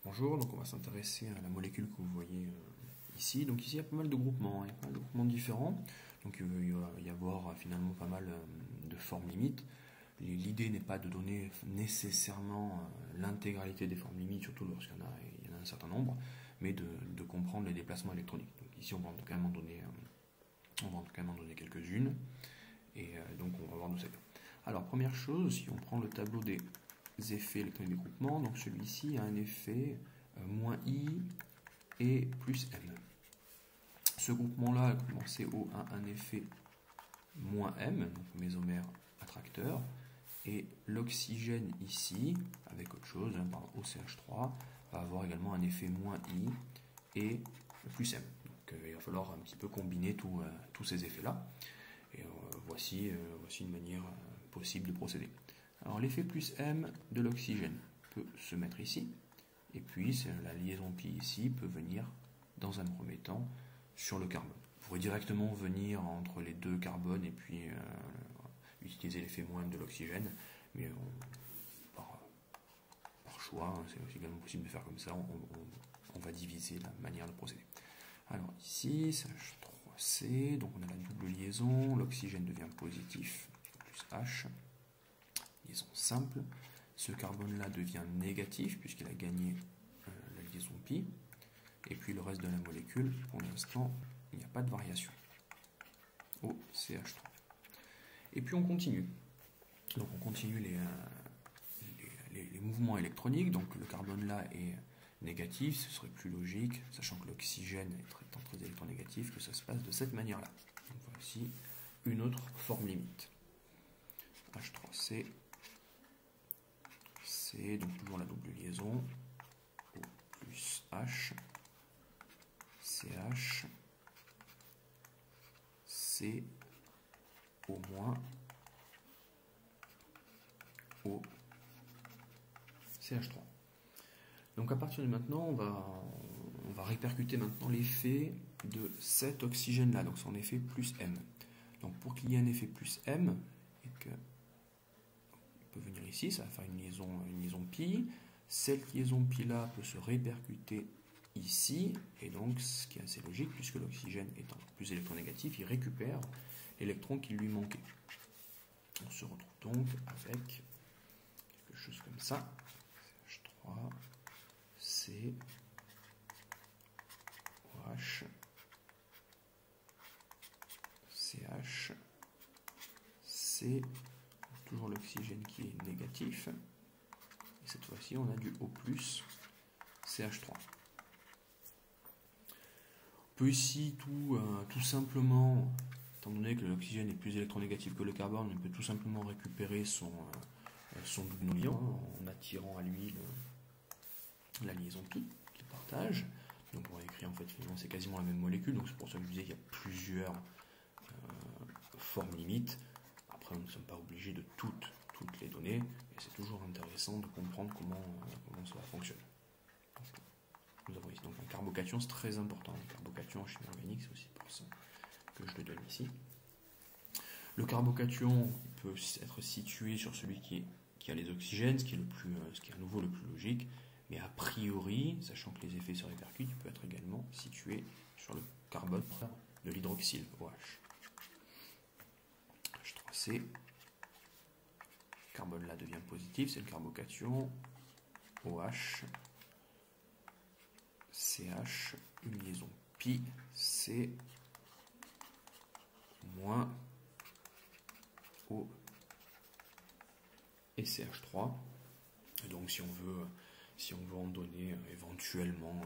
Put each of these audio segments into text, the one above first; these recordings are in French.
Bonjour, donc on va s'intéresser à la molécule que vous voyez ici. Donc ici il y a pas mal de groupements, il y a pas mal de groupements différents. Donc il va y avoir finalement pas mal de formes limites. L'idée n'est pas de donner nécessairement l'intégralité des formes limites, surtout lorsqu'il y en a un certain nombre, mais de comprendre les déplacements électroniques. Donc ici on va quand même en donner, quelques-unes, et donc on va voir d'où ça vient. Alors première chose, si on prend le tableau des effets électroniques des groupements, donc celui-ci a un effet moins I et plus M. Ce groupement-là, groupement CO, a un effet moins M, donc mésomère attracteur, et l'oxygène ici, avec autre chose, par OCH3, va avoir également un effet moins I et plus M. Donc il va falloir un petit peu combiner tous ces effets-là. Et voici une manière possible de procéder. Alors l'effet plus M de l'oxygène peut se mettre ici, et puis la liaison pi ici peut venir dans un premier temps sur le carbone. Vous pourrez directement venir entre les deux carbones et puis utiliser l'effet moins M de l'oxygène, mais par choix, c'est aussi également possible de faire comme ça, on va diviser la manière de procéder. Alors ici, CH3C, donc on a la double liaison, l'oxygène devient positif, plus H, liaison simple, ce carbone-là devient négatif puisqu'il a gagné la liaison pi, et puis le reste de la molécule, pour l'instant, il n'y a pas de variation. OCH3. Et puis on continue. Donc on continue les mouvements électroniques, donc le carbone là est négatif, ce serait plus logique, sachant que l'oxygène étant très électronégatif, que ça se passe de cette manière-là. Donc voici une autre forme limite. H3C, C, donc toujours la double liaison, O plus H, CH, C, O moins, O, CH3. Donc à partir de maintenant, on va répercuter maintenant l'effet de cet oxygène-là, donc son effet plus M. Donc pour qu'il y ait un effet plus M, et que on peut venir ici, ça va faire une liaison pi. Cette liaison pi-là peut se répercuter ici, et donc ce qui est assez logique, puisque l'oxygène étant plus électronégatif, il récupère l'électron qui lui manquait. On se retrouve donc avec quelque chose comme ça. CH3, C, OH, CH, C, toujours l'oxygène qui est négatif, et cette fois-ci on a du O+, CH3. On peut ici tout simplement, étant donné que l'oxygène est plus électronégatif que le carbone, on peut tout simplement récupérer son double non-liant en attirant à lui la liaison pi qu'il partage. Donc on va écrire en fait finalement c'est quasiment la même molécule, donc c'est pour ça que je disais qu'il y a plusieurs formes limites. Après, nous ne sommes pas obligés de toutes les données, et c'est toujours intéressant de comprendre comment cela fonctionne. Nous avons ici donc un carbocation, c'est très important. Le carbocation en chimie organique, c'est aussi pour ça que je le donne ici. Le carbocation peut être situé sur celui qui a les oxygènes, ce qui est à nouveau le plus logique, mais a priori, sachant que les effets se répercutent, il peut être également situé sur le carbone de l'hydroxyle, OH. H3C, carbone là devient positif, c'est le carbocation, OH, CH, une liaison pi, C, moins, O, et CH3. Et donc si on veut en donner éventuellement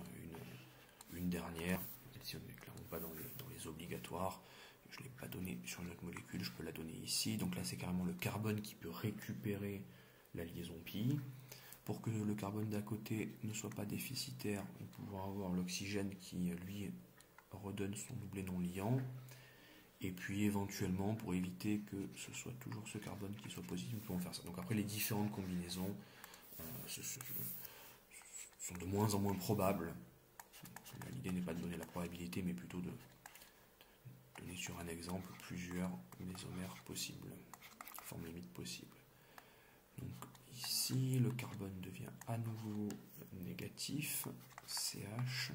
une dernière, si on n'est clairement pas dans les obligatoires, je ne l'ai pas donné sur une autre molécule, je peux la donner ici. Donc là, c'est carrément le carbone qui peut récupérer la liaison pi. Pour que le carbone d'à côté ne soit pas déficitaire, on peut pouvoir avoir l'oxygène qui, lui, redonne son doublet non liant. Et puis, éventuellement, pour éviter que ce soit toujours ce carbone qui soit positif, nous pouvons faire ça. Donc après, les différentes combinaisons sont de moins en moins probables. L'idée n'est pas de donner la probabilité, mais plutôt de donner sur un exemple plusieurs mésomères possibles, formes limites possibles. Donc ici, le carbone devient à nouveau négatif. négatif, CH.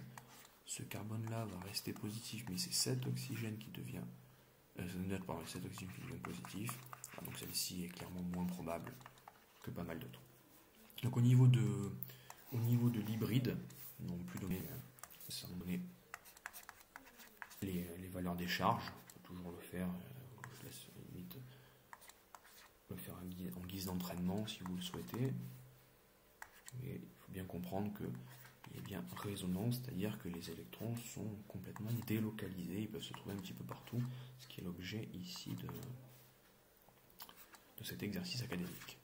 Ce carbone-là va rester positif, mais c'est cet oxygène qui devient... cet oxygène qui devient positif. Ah, donc celle-ci est clairement moins probable que pas mal d'autres. Donc au niveau de l'hybride, on peut plus donner, ça va donner les valeurs des charges. On peut toujours le faire, je laisse limite le faire en guise d'entraînement si vous le souhaitez. Mais il faut bien comprendre que il y a bien résonance, c'est-à-dire que les électrons sont complètement délocalisés, ils peuvent se trouver un petit peu partout, ce qui est l'objet ici de cet exercice académique.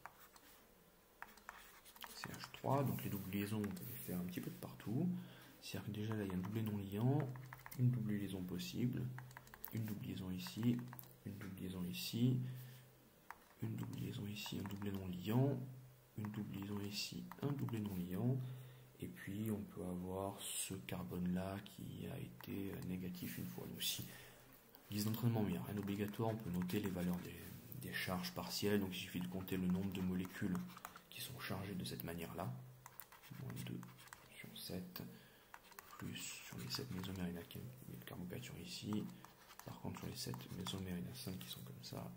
CH3, donc les doubles liaisons, on peut les faire un petit peu de partout. C'est-à-dire que déjà là, il y a un doublé non liant, une double liaison possible, une double liaison ici, une double liaison ici, une double liaison ici, un doublé non liant, une double liaison ici, un doublé non liant, et puis on peut avoir ce carbone-là qui a été négatif une fois. Nous aussi, guise d'entraînement, mais il n'y a rien d'obligatoire, on peut noter les valeurs des charges partielles, donc il suffit de compter le nombre de molécules qui sont chargées de cette manière-là. Moins 2 sur 7, plus sur les 7 mésomères, il y en a qui le carbocation ici. Par contre, sur les 7 mésomères, il y en a 5 qui sont comme ça,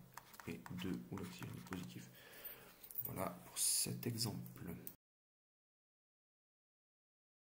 et 2 où l'oxygène est positif. Voilà pour cet exemple.